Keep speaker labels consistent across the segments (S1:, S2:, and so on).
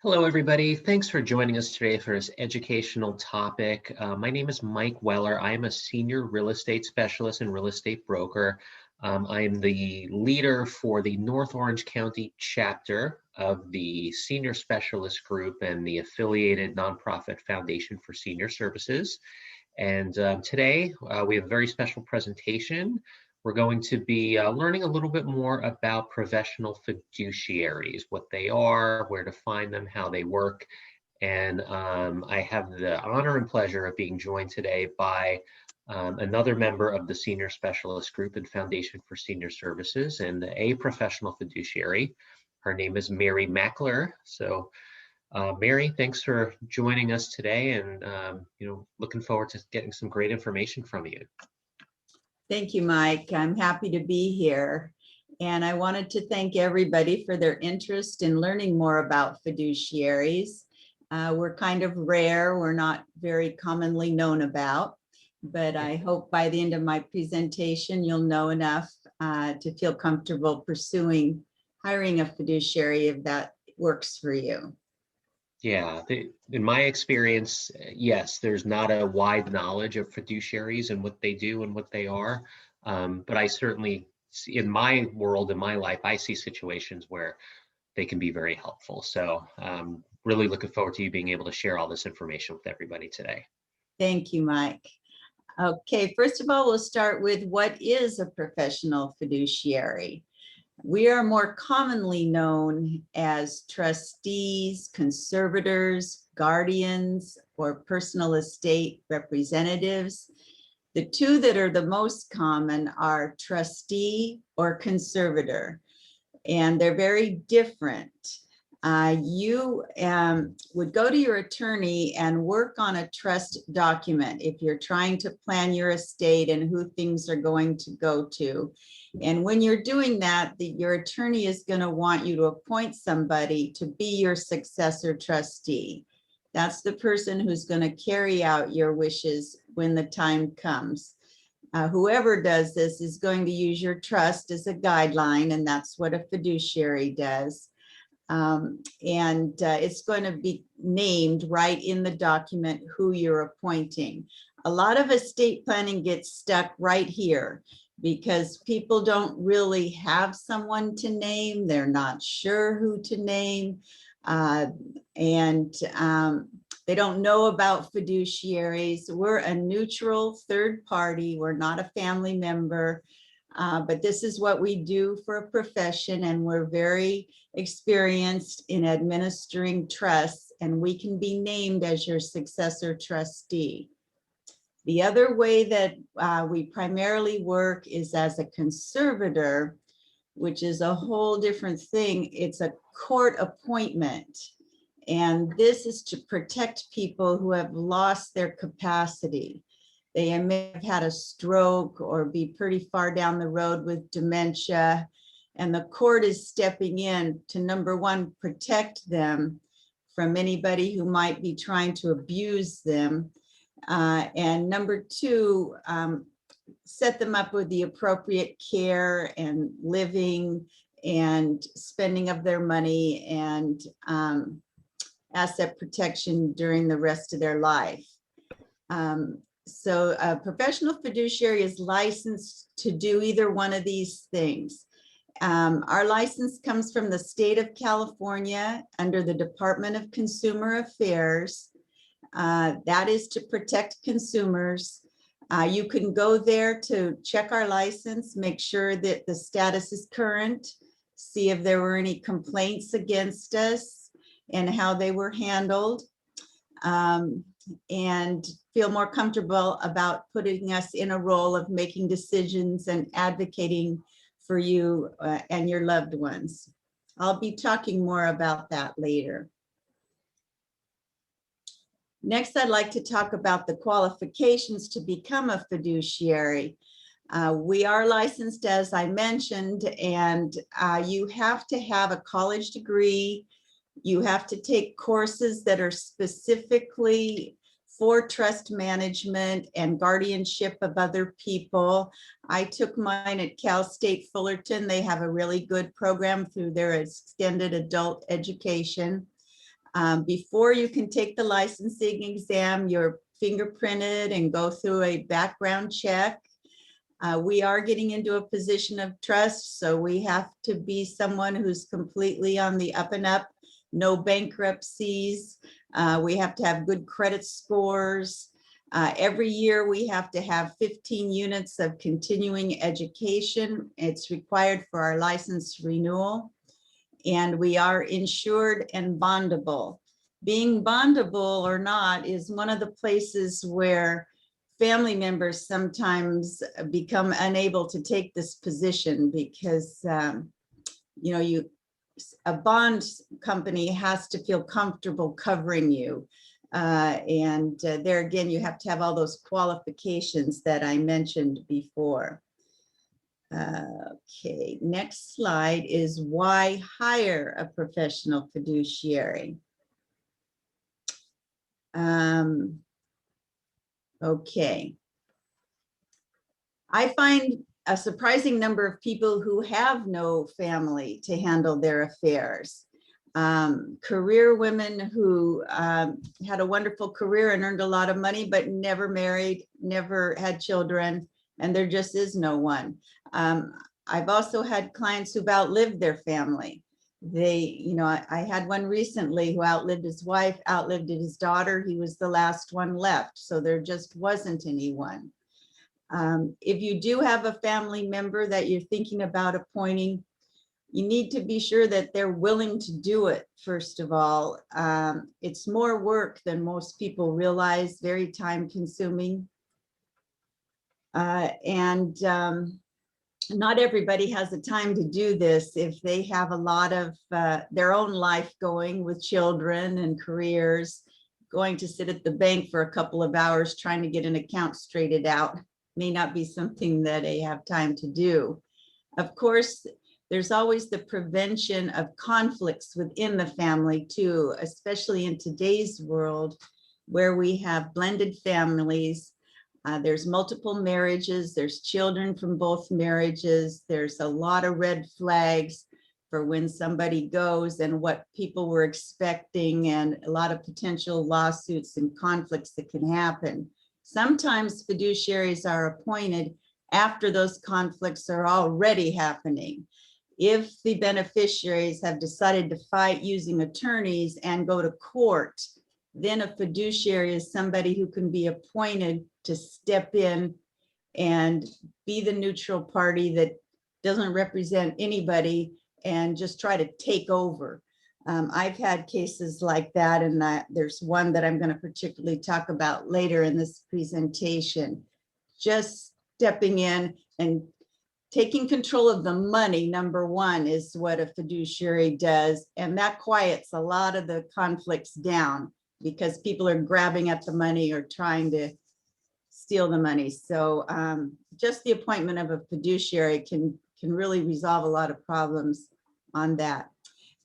S1: Hello, everybody. Thanks for joining us today for this educational topic. My name is Mike Weller. I am a senior real estate specialist and real estate broker. I am the leader for the North Orange County chapter of the Senior Specialist Group and the affiliated nonprofit Foundation for Senior Services. And today we have a very special presentation. We're going to be learning a little bit more about professional fiduciaries, what they are, where to find them, how they work. And I have the honor and pleasure of being joined today by another member of the Senior Specialist Group and Foundation for Senior Services and a professional fiduciary. Her name is Mary Mackler. So Mary, thanks for joining us today, and looking forward to getting some great information from you.
S2: Thank you, Mike. I'm happy to be here. And I wanted to thank everybody for their interest in learning more about fiduciaries. We're kind of rare. We're not very commonly known about, but I hope by the end of my presentation, you'll know enough to feel comfortable pursuing hiring a fiduciary if that works for you.
S1: Yeah, in my experience, yes, there's not a wide knowledge of fiduciaries and what they do and what they are. But I certainly, in my world, in my life, I see situations where they can be very helpful. So really looking forward to you being able to share all this information with everybody today.
S2: Thank you, Mike. Okay, first of all, we'll start with what is a professional fiduciary. We are more commonly known as trustees, conservators, guardians, or personal estate representatives. The two that are the most common are trustee or conservator, and they're very different. You would go to your attorney and work on a trust document if you're trying to plan your estate and who things are going to go to. And when you're doing that, your attorney is going to want you to appoint somebody to be your successor trustee. That's the person who's going to carry out your wishes when the time comes. Whoever does this is going to use your trust as a guideline, and that's what a fiduciary does. It's going to be named right in the document who you're appointing. A lot of estate planning gets stuck right here because people don't really have someone to name. They're not sure who to name. They don't know about fiduciaries. We're a neutral third party. We're not a family member. But this is what we do for a profession, and we're very experienced in administering trusts, and we can be named as your successor trustee. The other way that we primarily work is as a conservator, which is a whole different thing. It's a court appointment, and this is to protect people who have lost their capacity. They may have had a stroke or be pretty far down the road with dementia. And the court is stepping in to, number one, protect them from anybody who might be trying to abuse them. And number two, set them up with the appropriate care and living and spending of their money and asset protection during the rest of their life. So a professional fiduciary is licensed to do either one of these things. Our license comes from the state of California under the Department of Consumer Affairs. That is to protect consumers. You can go there to check our license, make sure that the status is current, see if there were any complaints against us and how they were handled. And feel more comfortable about putting us in a role of making decisions and advocating for you and your loved ones. I'll be talking more about that later. Next, I'd like to talk about the qualifications to become a fiduciary. We are licensed, as I mentioned, and you have to have a college degree. You have to take courses that are specifically for trust management and guardianship of other people. I took mine at Cal State Fullerton. They have a really good program through their extended adult education. Before you can take the licensing exam, you're fingerprinted and go through a background check. We are getting into a position of trust, so we have to be someone who's completely on the up and up, no bankruptcies. We have to have good credit scores. Every year we have to have 15 units of continuing education. It's required for our license renewal. And we are insured and bondable. Being bondable or not is one of the places where family members sometimes become unable to take this position because you know, a bond company has to feel comfortable covering you. There again, you have to have all those qualifications that I mentioned before. Okay, next slide is why hire a professional fiduciary. Okay. I find a surprising number of people who have no family to handle their affairs. Career women who had a wonderful career and earned a lot of money, but never married, never had children, and there just is no one. I've also had clients who've outlived their family. I had one recently who outlived his wife, outlived his daughter. He was the last one left, so there just wasn't anyone. If you do have a family member that you're thinking about appointing, you need to be sure that they're willing to do it, first of all. It's more work than most people realize, very time consuming. Not everybody has the time to do this if they have a lot of their own life going with children and careers. Going to sit at the bank for a couple of hours trying to get an account straightened out may not be something that they have time to do. Of course, there's always the prevention of conflicts within the family too, especially in today's world where we have blended families. There's multiple marriages, there's children from both marriages, there's a lot of red flags for when somebody goes and what people were expecting, and a lot of potential lawsuits and conflicts that can happen. Sometimes fiduciaries are appointed after those conflicts are already happening. If the beneficiaries have decided to fight using attorneys and go to court, then a fiduciary is somebody who can be appointed to step in and be the neutral party that doesn't represent anybody and just try to take over. I've had cases like that, and there's one that I'm going to particularly talk about later in this presentation. Just stepping in and taking control of the money, number one, is what a fiduciary does, and that quiets a lot of the conflicts down because people are grabbing at the money or trying to steal the money. So just the appointment of a fiduciary can really resolve a lot of problems on that.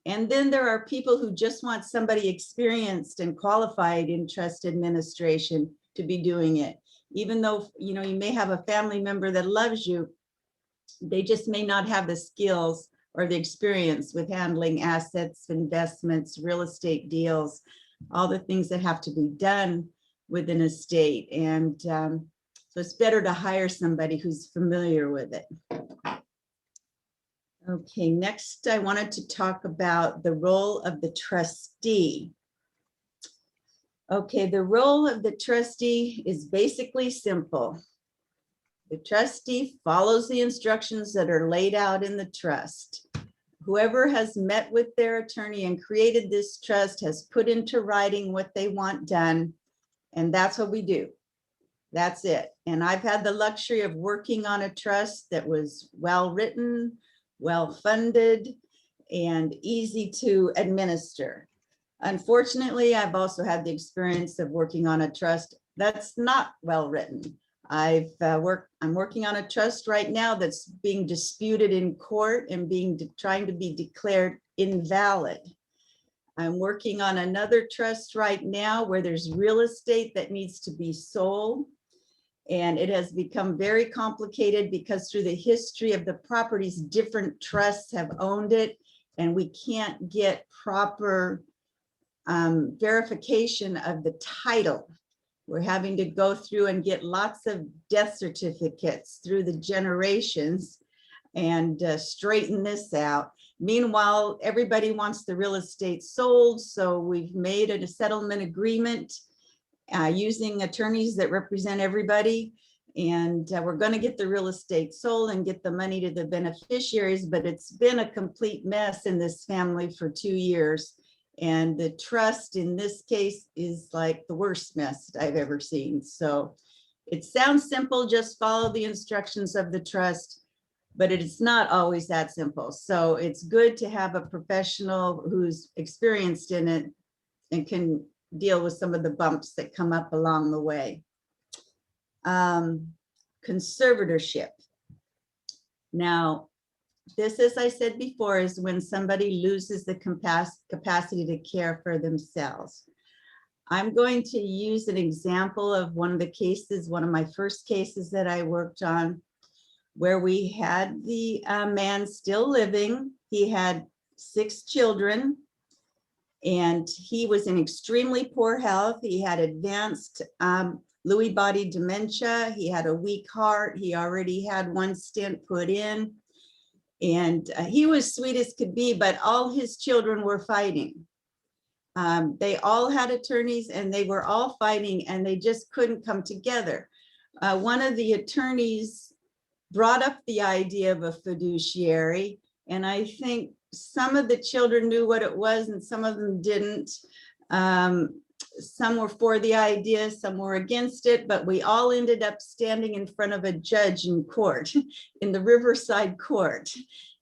S2: And then there are people who just want somebody experienced and qualified in trust administration to be doing it. Even though you may have a family member that loves you, they just may not have the skills or the experience with handling assets, investments, real estate deals, all the things that have to be done with an estate. And so it's better to hire somebody who's familiar with it. Okay, next I wanted to talk about the role of the trustee. Okay, the role of the trustee is basically simple. The trustee follows the instructions that are laid out in the trust. Whoever has met with their attorney and created this trust has put into writing what they want done, and that's what we do. That's it. And I've had the luxury of working on a trust that was well-written, well-funded, and easy to administer. Unfortunately, I've also had the experience of working on a trust that's not well-written. I'm working on a trust right now that's being disputed in court and trying to be declared invalid. I'm working on another trust right now where there's real estate that needs to be sold. And it has become very complicated because through the history of the properties, different trusts have owned it, and we can't get proper verification of the title. We're having to go through and get lots of death certificates through the generations and straighten this out. Meanwhile, everybody wants the real estate sold, so we've made a settlement agreement using attorneys that represent everybody. And we're going to get the real estate sold and get the money to the beneficiaries, but it's been a complete mess in this family for 2 years. And the trust in this case is like the worst mess I've ever seen. So it sounds simple, just follow the instructions of the trust, but it's not always that simple. So it's good to have a professional who's experienced in it and can deal with some of the bumps that come up along the way. Conservatorship. Now, this, as I said before, is when somebody loses the capacity to care for themselves. I'm going to use an example of one of the cases, one of my first cases that I worked on, where we had the man still living. He had 6 children, and he was in extremely poor health. He had advanced Lewy body dementia. He had a weak heart. He already had 1 stent put in. And he was sweet as could be, but all his children were fighting. They all had attorneys and they were all fighting, and they just couldn't come together. One of the attorneys brought up the idea of a fiduciary, and I think some of the children knew what it was and some of them didn't. Some were for the idea, some were against it, but we all ended up standing in front of a judge in court, in the Riverside court.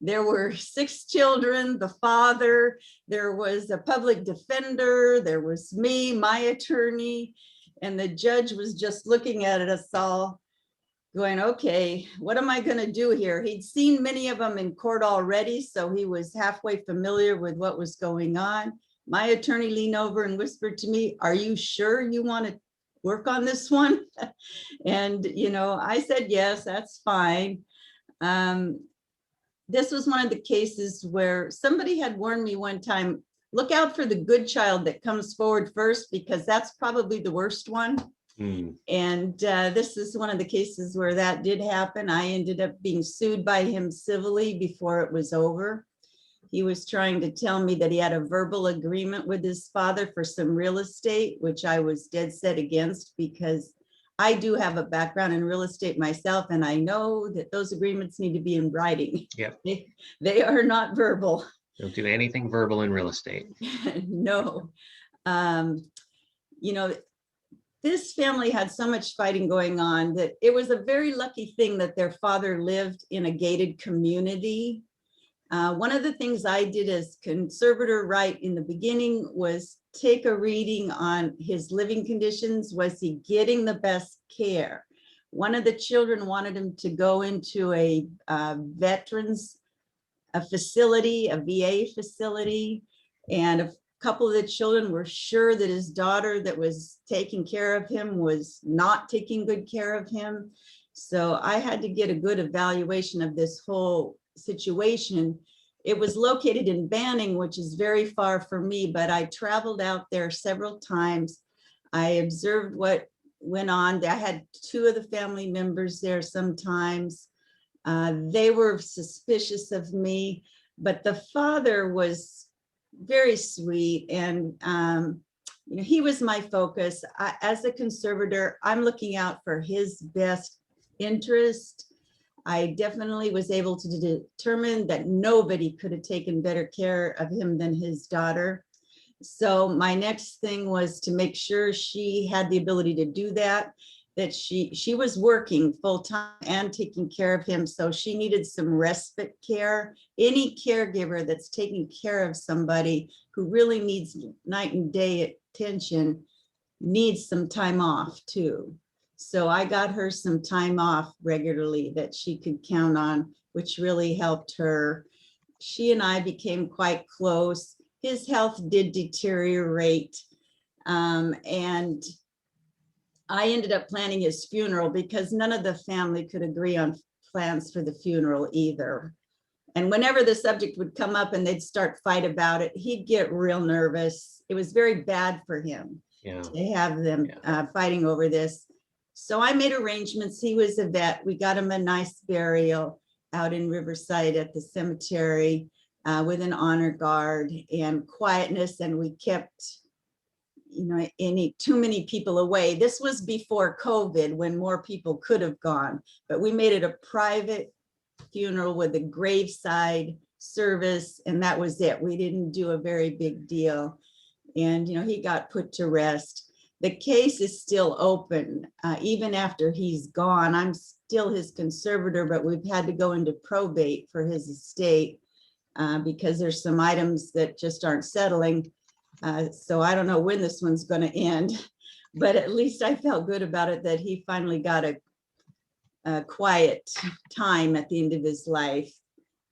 S2: There were 6 children, the father, there was a public defender, there was me, my attorney, and the judge was just looking at us all going, okay, what am I going to do here? He'd seen many of them in court already, so he was halfway familiar with what was going on. My attorney leaned over and whispered to me, "Are you sure you want to work on this one?" And, I said, yes, that's fine. This was one of the cases where somebody had warned me one time, look out for the good child that comes forward first, because that's probably the worst one. And this is one of the cases where that did happen. I ended up being sued by him civilly before it was over. He was trying to tell me that he had a verbal agreement with his father for some real estate, which I was dead set against, because I do have a background in real estate myself, and I know that those agreements need to be in writing.
S1: Yep.
S2: They are not verbal.
S1: Don't do anything verbal in real estate.
S2: No. This family had so much fighting going on that it was a very lucky thing that their father lived in a gated community. One of the things I did as conservator right in the beginning was take a reading on his living conditions. Was he getting the best care? One of the children wanted him to go into a veterans facility, a VA facility, and a couple of the children were sure that his daughter that was taking care of him was not taking good care of him. So I had to get a good evaluation of this whole situation. It was located in Banning, which is very far from me, but I traveled out there several times. I observed what went on. I had 2 of the family members there sometimes. They were suspicious of me, but the father was very sweet, and he was my focus. As a conservator, I'm looking out for his best interest. I definitely was able to determine that nobody could have taken better care of him than his daughter. So my next thing was to make sure she had the ability to do that she was working full-time and taking care of him. So she needed some respite care. Any caregiver that's taking care of somebody who really needs night and day attention needs some time off too. So I got her some time off regularly that she could count on, which really helped her. She and I became quite close. his health did deteriorate. And I ended up planning his funeral because none of the family could agree on plans for the funeral either. And whenever the subject would come up and they'd start fight about it, he'd get real nervous. It was very bad for him to have them fighting over this. So I made arrangements. He was a vet. We got him a nice burial out in Riverside at the cemetery with an honor guard and quietness. And we kept, you know, too many people away. This was before COVID when more people could have gone, but we made it a private funeral with a graveside service, and that was it. We didn't do a very big deal. And, you know, he got put to rest. The case is still open. Even after he's gone, I'm still his conservator, but we've had to go into probate for his estate because there's some items that just aren't settling. So I don't know when this one's going to end, but at least I felt good about it that he finally got a quiet time at the end of his life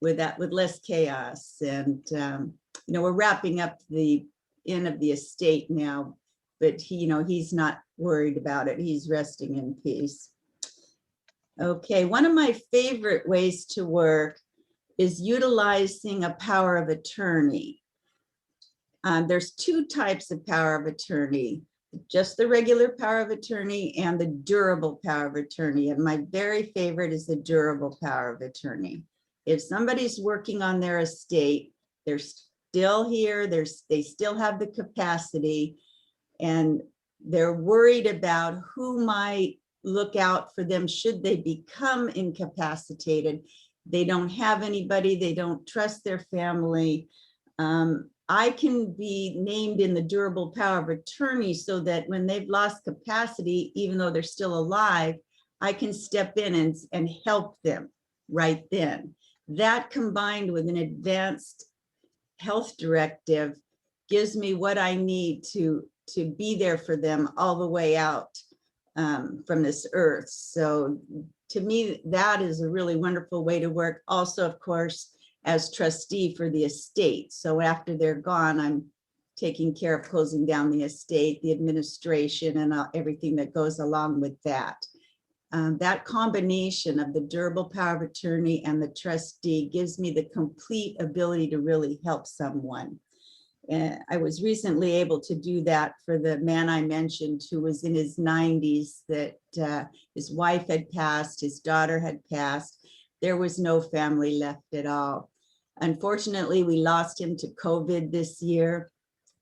S2: with less chaos. And you know, we're wrapping up the end of the estate now, but he, you know, he's not worried about it. He's resting in peace. Okay, one of my favorite ways to work is utilizing a power of attorney. There's two types of power of attorney, just the regular power of attorney and the durable power of attorney. And my very favorite is the durable power of attorney. If somebody's working on their estate, they're still here, they still have the capacity, and they're worried about who might look out for them should they become incapacitated. They don't have anybody, they don't trust their family. I can be named in the durable power of attorney so that when they've lost capacity, even though they're still alive, I can step in and help them right then. That combined with an advanced health directive gives me what I need to be there for them all the way out from this earth. So to me, that is a really wonderful way to work. Also, of course, as trustee for the estate. So after they're gone, I'm taking care of closing down the estate, the administration, and everything that goes along with that. That combination of the durable power of attorney and the trustee gives me the complete ability to really help someone. And I was recently able to do that for the man I mentioned who was in his 90s, that his wife had passed, his daughter had passed. There was no family left at all. Unfortunately, we lost him to COVID this year.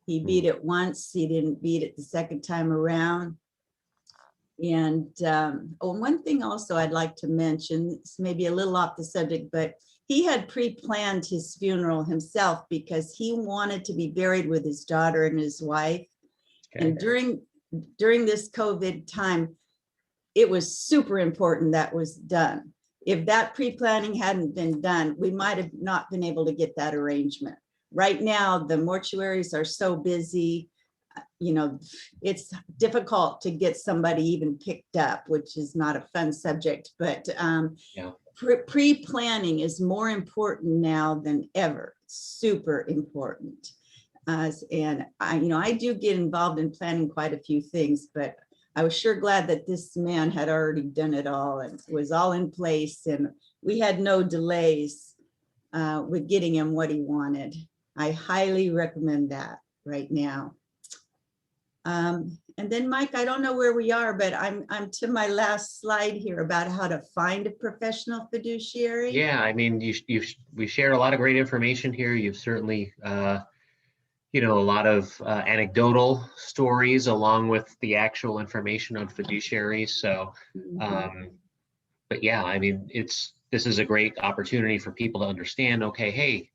S2: He beat it once, he didn't beat it the second time around. And one thing also I'd like to mention, it's maybe a little off the subject, but he had pre-planned his funeral himself because he wanted to be buried with his daughter and his wife. Okay. And during this COVID time, it was super important that was done. If that pre-planning hadn't been done, we might have not been able to get that arrangement. Right now, the mortuaries are so busy, you know, it's difficult to get somebody even picked up, which is not a fun subject, but pre-planning is more important now than ever. Super important. And I do get involved in planning quite a few things, but I was sure glad that this man had already done it all and was all in place, and we had no delays with getting him what he wanted. I highly recommend that right now. And then Mike, I don't know where we are, but I'm to my last slide here about how to find a professional fiduciary.
S1: Yeah, I mean, we shared a lot of great information here. You've certainly a lot of anecdotal stories along with the actual information on fiduciaries. So, but yeah, I mean, this is a great opportunity for people to understand, okay, hey,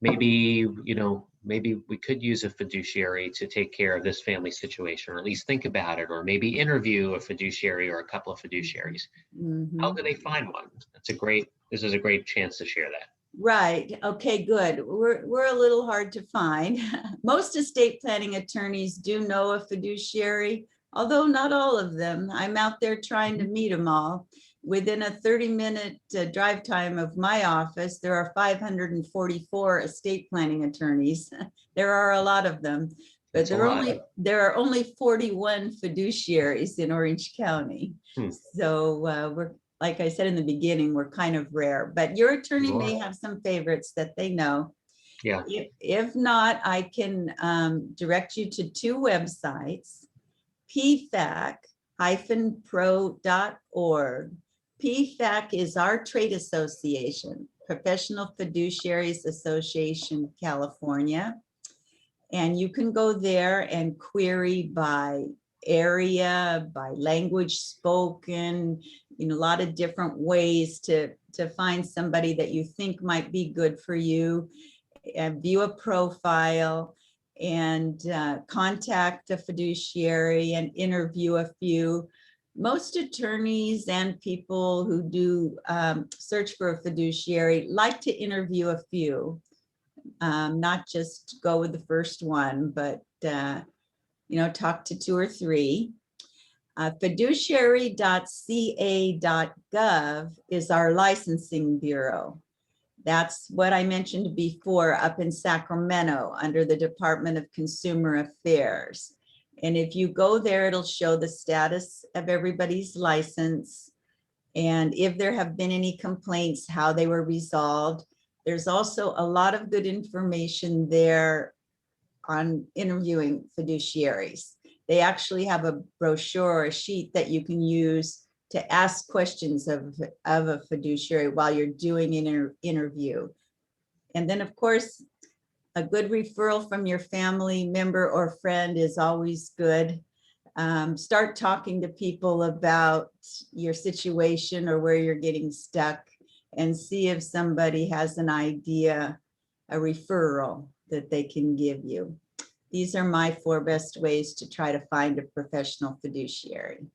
S1: maybe we could use a fiduciary to take care of this family situation, or at least think about it, or maybe interview a fiduciary or a couple of fiduciaries. How do they find one? This is a great chance to share that.
S2: Right. Okay, good. We're a little hard to find. Most estate planning attorneys do know a fiduciary, although not all of them. I'm out there trying to meet them all. within a 30-minute drive time of my office, there are 544 estate planning attorneys. There are a lot of them, but
S1: That's a lot.
S2: there are only 41 fiduciaries in Orange County.
S1: Hmm.
S2: So we're, like I said in the beginning, we're kind of rare, but your attorney may have some favorites that they know.
S1: Yeah.
S2: If not, I can direct you to two websites, pfac-pro.org. PFAC is our trade association, Professional Fiduciaries Association, California. And you can go there and query by area, by language spoken, in a lot of different ways to find somebody that you think might be good for you, and view a profile, and contact a fiduciary and interview a few. Most attorneys and people who do search for a fiduciary like to interview a few, not just go with the first one, but talk to two or three. Fiduciary.ca.gov is our licensing bureau. That's what I mentioned before up in Sacramento under the Department of Consumer Affairs. And if you go there, it'll show the status of everybody's license, and if there have been any complaints, how they were resolved. There's also a lot of good information there on interviewing fiduciaries. They actually have a brochure or a sheet that you can use to ask questions of a fiduciary while you're doing an interview. And then, of course, a good referral from your family member or friend is always good. Start talking to people about your situation or where you're getting stuck, and see if somebody has an idea, a referral that they can give you. These are my 4 best ways to try to find a professional fiduciary.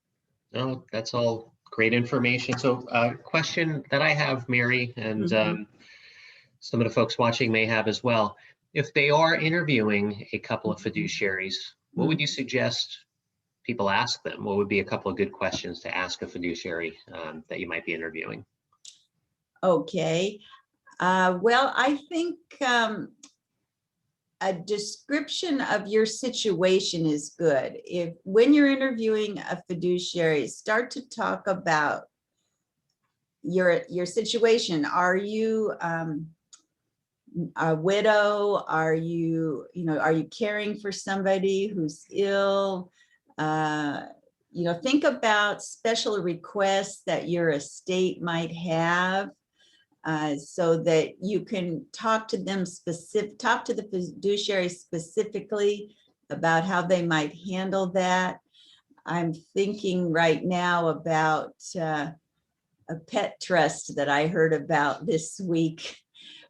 S1: Oh, that's all great information. So question that I have, Mary, and some of the folks watching may have as well. If they are interviewing a couple of fiduciaries, what would you suggest people ask them? What would be a couple of good questions to ask a fiduciary that you might be interviewing?
S2: Okay. Well, I think a description of your situation is good. If when you're interviewing a fiduciary, start to talk about your situation. Are you a widow? Are you caring for somebody who's ill? Think about special requests that your estate might have, so that you can talk to the fiduciary specifically about how they might handle that. I'm thinking right now about a pet trust that I heard about this week.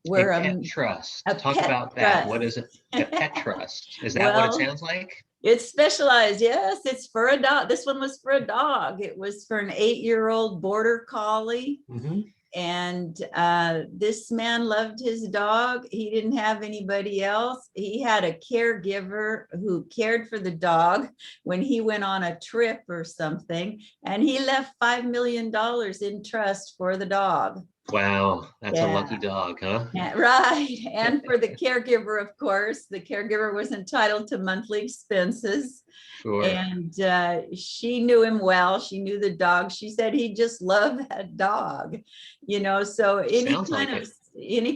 S1: Where a pet trust. Talk about that. Trust. What is a pet trust? Is that what it sounds like?
S2: It's specialized. Yes, it's for a dog. This one was for a dog. It was for an 8-year-old border collie. And this man loved his dog. He didn't have anybody else. He had a caregiver who cared for the dog when he went on a trip or something. And he left $5 million in trust for the dog.
S1: Wow, that's a lucky dog, huh?
S2: Right. And for the caregiver, of course, the caregiver was entitled to monthly expenses. Sure. And she knew him well. She knew the dog. She said he just loved that dog, so any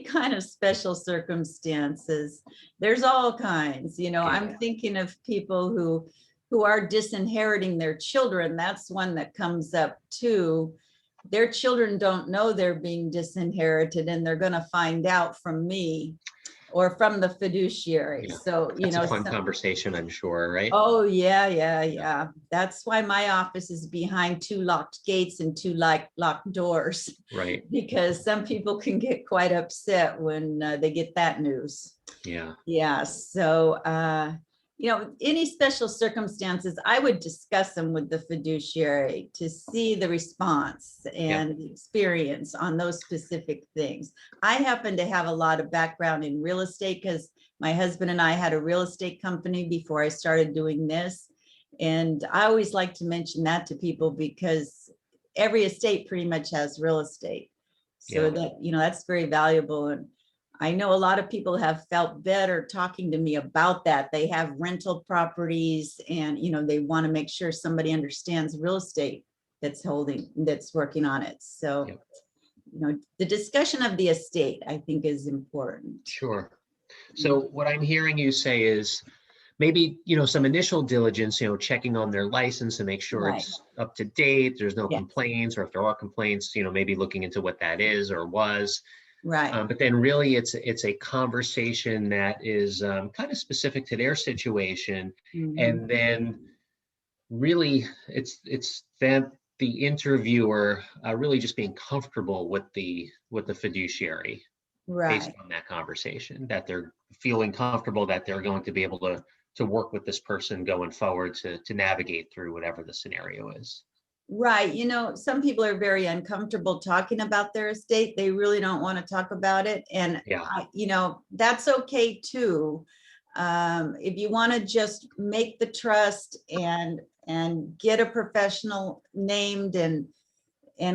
S2: kind of special circumstances, there's all kinds, I'm thinking of people who are disinheriting their children. That's one that comes up too. Their children don't know they're being disinherited, and they're going to find out from me or from the fiduciary. Yeah. So,
S1: that's a fun conversation, I'm sure, right?
S2: Oh, yeah. That's why my office is behind 2 locked gates and 2 locked doors.
S1: Right.
S2: Because some people can get quite upset when they get that news.
S1: Yeah.
S2: Yeah. So, any special circumstances, I would discuss them with the fiduciary to see the response and the experience on those specific things. I happen to have a lot of background in real estate because my husband and I had a real estate company before I started doing this. And I always like to mention that to people because every estate pretty much has real estate. So
S1: Yeah.
S2: that, that's very valuable. And I know a lot of people have felt better talking to me about that. They have rental properties and, they want to make sure somebody understands real estate that's working on it. So,
S1: Yep.
S2: the discussion of the estate, I think, is important.
S1: Sure. So what I'm hearing you say is maybe, some initial diligence, checking on their license to make sure
S2: Right.
S1: it's up to date, there's no
S2: Yeah.
S1: complaints, or if there are complaints, maybe looking into what that is or was.
S2: Right.
S1: But then really it's a conversation that is kind of specific to their situation.
S2: Mhm.
S1: And then really it's then the interviewer really just being comfortable with the fiduciary based
S2: Right.
S1: on that conversation, that they're feeling comfortable that they're going to be able to work with this person going forward to navigate through whatever the scenario is.
S2: Right. Some people are very uncomfortable talking about their estate. They really don't want to talk about it. And,
S1: Yeah.
S2: that's okay too. If you want to just make the trust and get a professional named and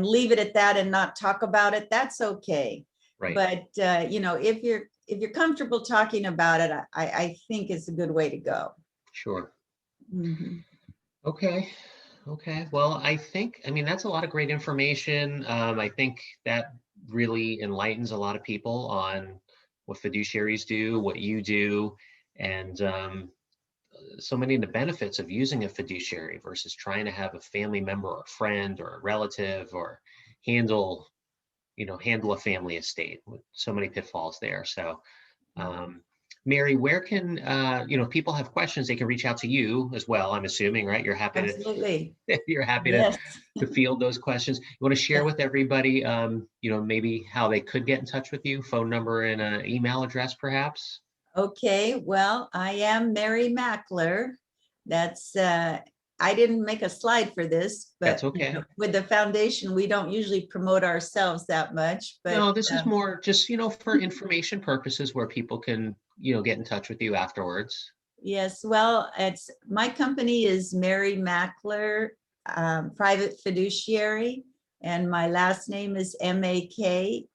S2: leave it at that and not talk about it, that's okay.
S1: Right.
S2: But, if you're comfortable talking about it, I think it's a good way to go.
S1: Sure.
S2: Mhm.
S1: Okay. Okay. Well, I mean, that's a lot of great information. I think that really enlightens a lot of people on what fiduciaries do, what you do, and so many of the benefits of using a fiduciary versus trying to have a family member or a friend or a relative or handle, handle a family estate with so many pitfalls there. So, um, Mary, where can, people have questions, they can reach out to you as well, I'm assuming, right? You're happy
S2: Absolutely.
S1: to, you're happy
S2: Yes.
S1: to field those questions. You want to share
S2: Yeah.
S1: with everybody, maybe how they could get in touch with you, phone number and an email address, perhaps?
S2: Okay, well, I am Mary Mackler. That's, I didn't make a slide for this,
S1: That's
S2: but
S1: okay.
S2: with the foundation, we don't usually promote ourselves that much, but
S1: No, this is more just, for information purposes where people can, get in touch with you afterwards.
S2: yes, well, my company is Mary Mackler, Private Fiduciary, and my last name is Makler.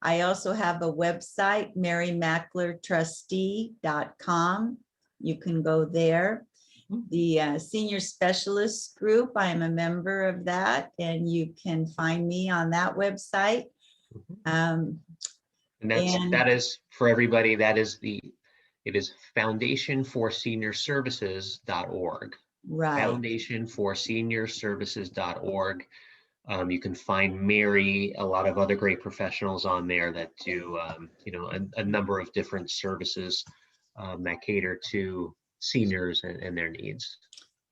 S2: I also have a website, marymacklertrustee.com. You can go there. The Senior Specialist Group, I am a member of that, and you can find me on that website.
S1: Mhm.
S2: Um,
S1: And
S2: and
S1: that is for everybody, it is foundationforseniorservices.org.
S2: right,
S1: Foundationforseniorservices.org. You can find Mary, a lot of other great professionals on there that do, a number of different services that cater to seniors and their needs.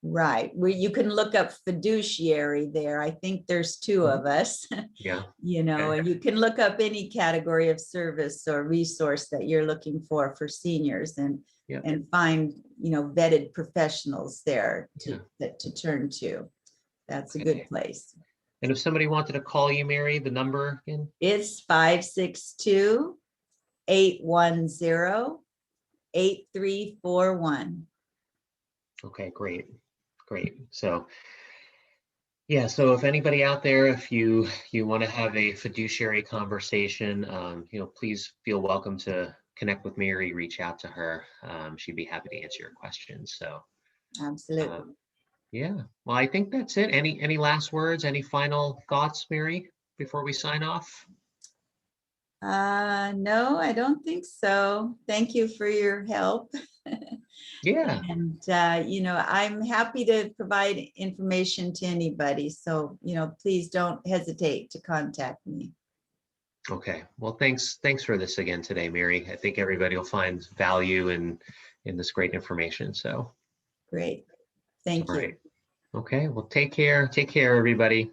S2: right. Where you can look up fiduciary there. I think there's two
S1: Mhm.
S2: of us,
S1: Yeah. Okay.
S2: and you can look up any category of service or resource that you're looking for seniors
S1: Yeah.
S2: and find, vetted professionals there
S1: Yeah.
S2: to turn to. That's a good
S1: Okay.
S2: place.
S1: And if somebody wanted to call you, Mary, the number again?
S2: It's 562-810-8341.
S1: Okay, great. Great. So, yeah, so if anybody out there, if you want to have a fiduciary conversation, please feel welcome to connect with Mary, reach out to her. She'd be happy to answer your questions. So,
S2: Absolutely.
S1: um, yeah. Well, I think that's it. Any last words, any final thoughts, Mary, before we sign off?
S2: No, I don't think so. Thank you for your help.
S1: Yeah.
S2: And, I'm happy to provide information to anybody. So, please don't hesitate to contact me.
S1: Okay. Well, thanks for this again today, Mary. I think everybody will find value in this great information. So,
S2: Great.
S1: all
S2: Thank you.
S1: right. Okay. Well, take care. Take care, everybody.